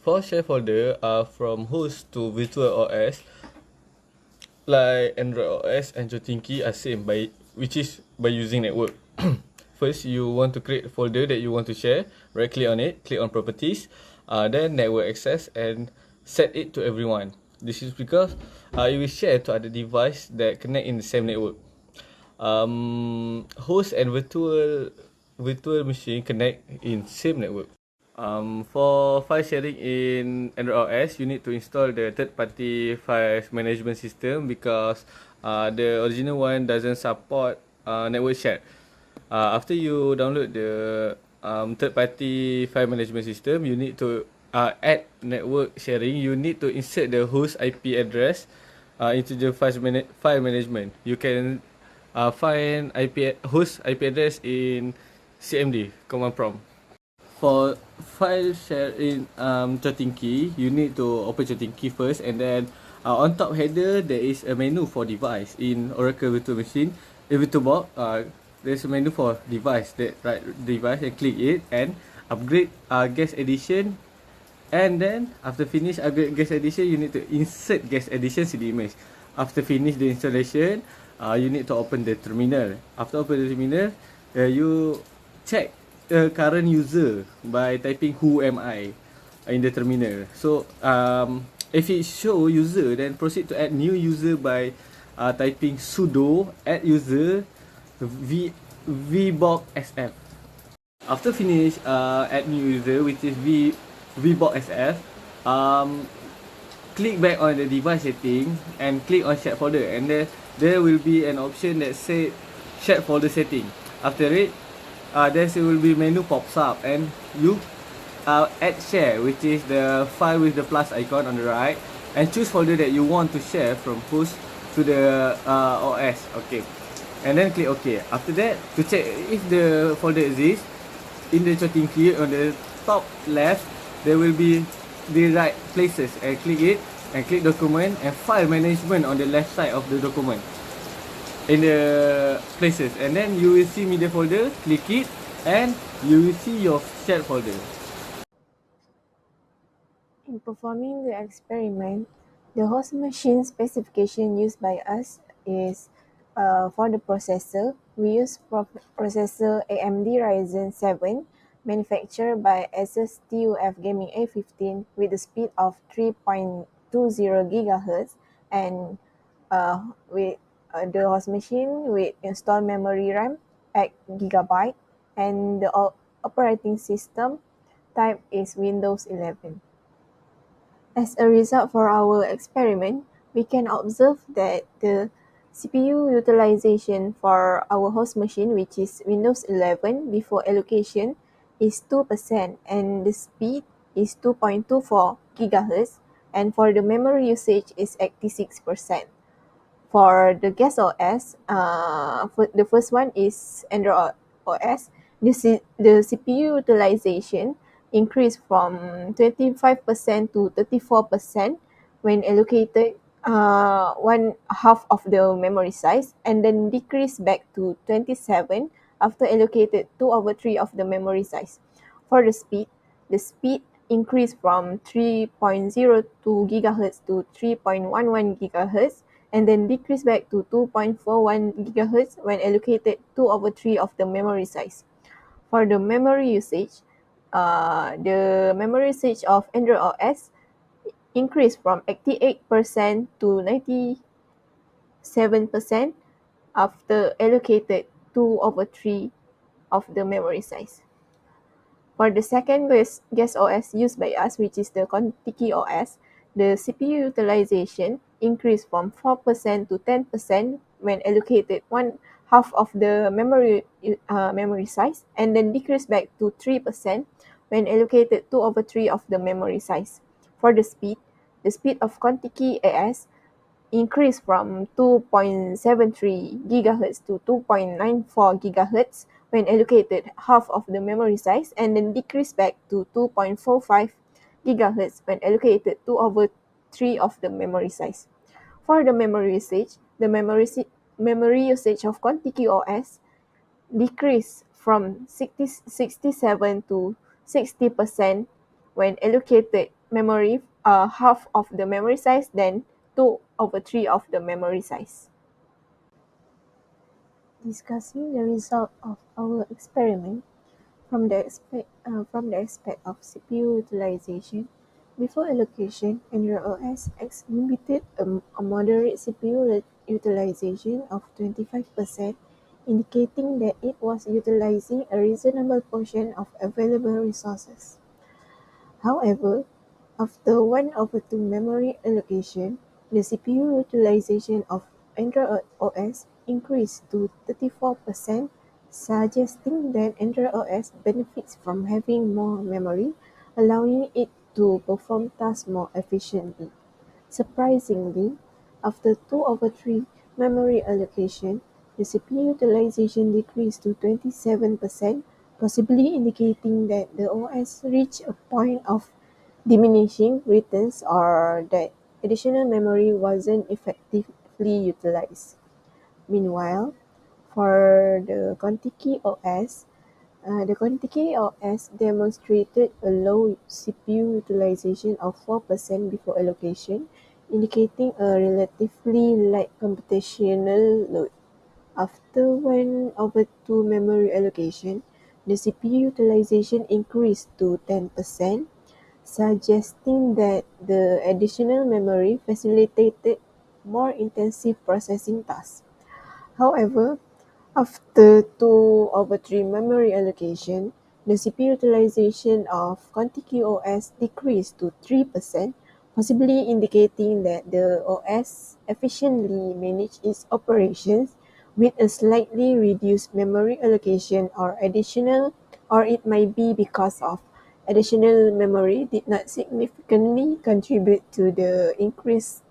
for share folder from host to virtual OS, like Android OS and Jotinki are same which is by using network. First, you want to create a folder that you want to share. Right click on it, click on properties, then network access and set it to everyone. This is because you will share to other device that connect in the same network. Host and virtual machine connect in same network. For file sharing in Android OS, you need to install the third-party file management system because the original one doesn't support network share. After you download the third-party file management system, you need to add network sharing. You need to insert the host IP address into the file management. You can find host IP address in CMD command prompt. For file share in Chotinki, you need to open Chotinki first, and then on top header there is a menu for device in Oracle Virtual Machine. In VirtualBox, there's a menu for device. That right device and click it and upgrade guest edition. And then after finish upgrade guest edition, you need to insert guest edition to the image. After finish the installation, you need to open the terminal. After open the terminal, you check the current user by typing who am I in the terminal. So if it show user, then proceed to add new user by typing sudo add user vbox sf. After finish add new user, which is vbox sf, click back on the device setting and click on shared folder, and there will be an option that say shared folder setting. After it, there will be menu pops up, and you add share, which is the file with the plus icon on the right, and choose folder that you want to share from host to the OS. Okay, and then click OK. After that, to check if the folder exists, in the Chotinki on the top left, there will be the right places, and click it and click document and file management on the left side of the document in the places, and then you will see media folder. Click it and you will see your shared folder. In performing the experiment, the host machine specification used by us is for the processor. We use processor AMD Ryzen 7 manufactured by Asus TUF Gaming A15 with a speed of 3.20 GHz, and with the host machine with installed memory RAM 8 GB, and the operating system type is Windows 11. As a result for our experiment, we can observe that the CPU utilization for our host machine, which is Windows 11 before allocation, is 2%, and the speed is 2.24 GHz, and for the memory usage is 86%. For the guest OS, the first one is Android OS. The CPU utilization increased from 25% to 34% when allocated one half of the memory size, and then decreased back to 27 after allocated 2/3 of the memory size. For the speed increased from 3.02 GHz to 3.11 GHz, and then decreased back to 2.41 GHz when allocated 2/3 of the memory size. For the memory usage, the memory usage of Android OS increased from 88% to 97% after allocated 2/3 of the memory size. For the second guest OS used by us, which is the Contiki OS, the CPU utilization increased from 4% to 10% when allocated one half of the memory size, and then decreased back to 3% when allocated 2/3 of the memory size. For the speed of Contiki AS increased from 2.73 GHz to 2.94 GHz when allocated half of the memory size, and then decreased back to 2.45 GHz when allocated 2/3 of the memory size. For the memory usage, the memory usage of Contiki OS decreased from 67 to 60% when allocated half of the memory size than 2/3 of the memory size. Discussing the result of our experiment from the aspect of CPU utilization, before allocation, Android OS exhibited a moderate CPU utilization of 25%, indicating that it was utilizing a reasonable portion of available resources. However, after 1/2 memory allocation, the CPU utilization of Android OS increased to 34%, suggesting that Android OS benefits from having more memory, allowing it to perform tasks more efficiently. Surprisingly, after 2/3 memory allocation, the CPU utilization decreased to 27%, possibly indicating that the OS reached a point of diminishing returns or that additional memory wasn't effectively utilized. Meanwhile, for the Contiki OS demonstrated a low CPU utilization of 4% before allocation, indicating a relatively light computational load. After 1/2 memory allocation, the CPU utilization increased to 10%, suggesting that the additional memory facilitated more intensive processing tasks. However, after 2/3 memory allocation, the CPU utilization of Contiki OS decreased to 3%, possibly indicating that the OS efficiently managed its operations with a slightly reduced memory allocation or it might be because of additional memory did not significantly contribute to the increased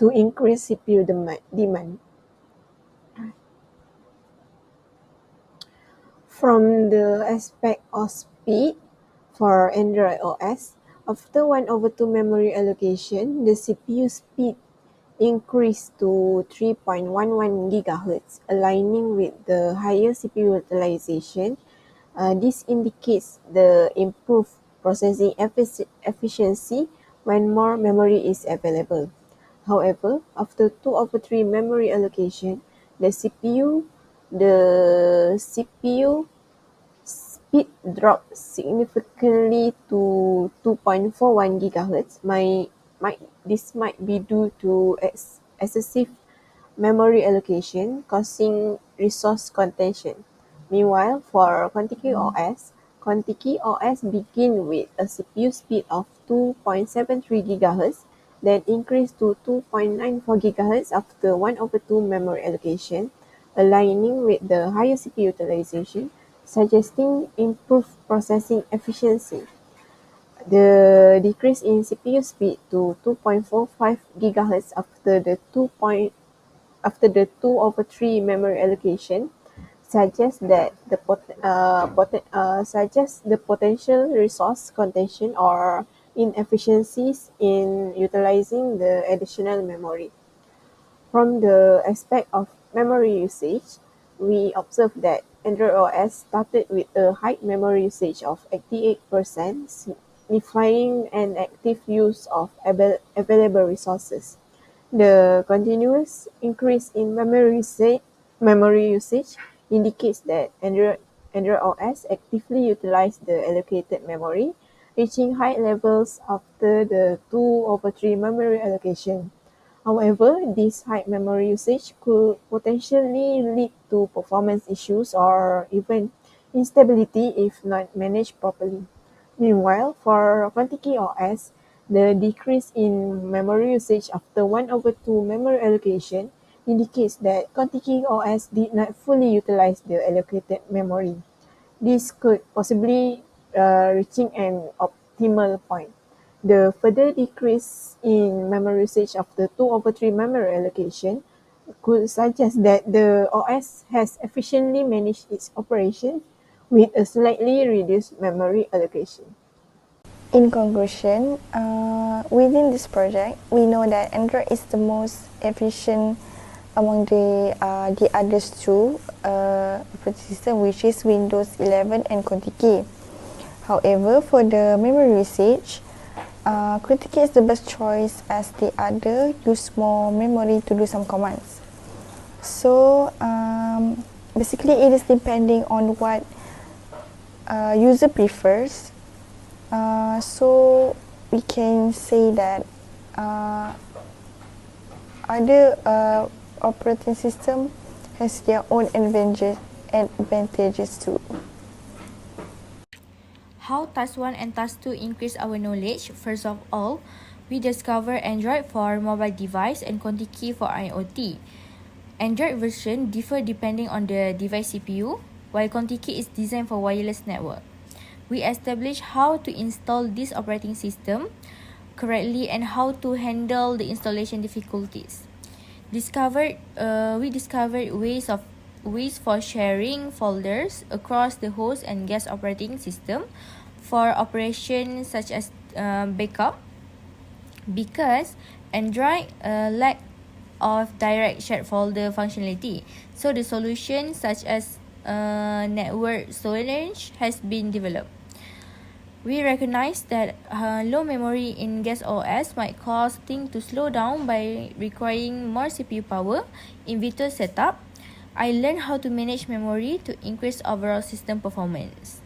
CPU demand. From the aspect of speed for Android OS, after 1/2 memory allocation, the CPU speed increased to 3.11 GHz, aligning with the higher CPU utilization. This indicates the improved processing efficiency when more memory is available. However, after 2/3 memory allocation, the CPU speed dropped significantly to 2.41 GHz. This might be due to excessive memory allocation, causing resource contention. Meanwhile, for Contiki OS begin with a CPU speed of 2.73 GHz, then increased to 2.94 GHz after 1/2 memory allocation, aligning with the higher CPU utilization, suggesting improved processing efficiency. The decrease in CPU speed to 2.45 GHz after the 2/3 memory allocation suggests the potential resource contention or inefficiencies in utilizing the additional memory. From the aspect of memory usage, we observe that Android OS started with a high memory usage of 88%, signifying an active use of available resources. The continuous increase in memory usage indicates that Android OS actively utilized the allocated memory, reaching high levels after the 2/3 memory allocation. However, this high memory usage could potentially lead to performance issues or even instability if not managed properly. Meanwhile, for Contiki OS, the decrease in memory usage after 1/2 memory allocation indicates that Contiki OS did not fully utilize the allocated memory. This could possibly reaching an optimal point. The further decrease in memory usage after 2/3 memory allocation could suggest that the OS has efficiently managed its operations with a slightly reduced memory allocation. In conclusion, within this project, we know that Android is the most efficient among the others two operating system, which is Windows 11 and Contiki. However, for the memory usage, CritiKey is the best choice as the other use more memory to do some commands. So basically it is depending on what user prefers. So we can say that other operating system has their own advantages too. How Task 1 and Task 2 increase our knowledge? First of all, we discover Android for mobile device and ContiKey for IoT. Android version differ depending on the device CPU, while ContiKey is designed for wireless network. We establish how to install this operating system correctly and how to handle the installation difficulties. We discovered ways for sharing folders across the host and guest operating system for operations such as backup, because Android lack of direct shared folder functionality. So the solution such as network storage has been developed. We recognize that low memory in guest OS might cause things to slow down by requiring more CPU power in virtual setup. I learned how to manage memory to increase overall system performance.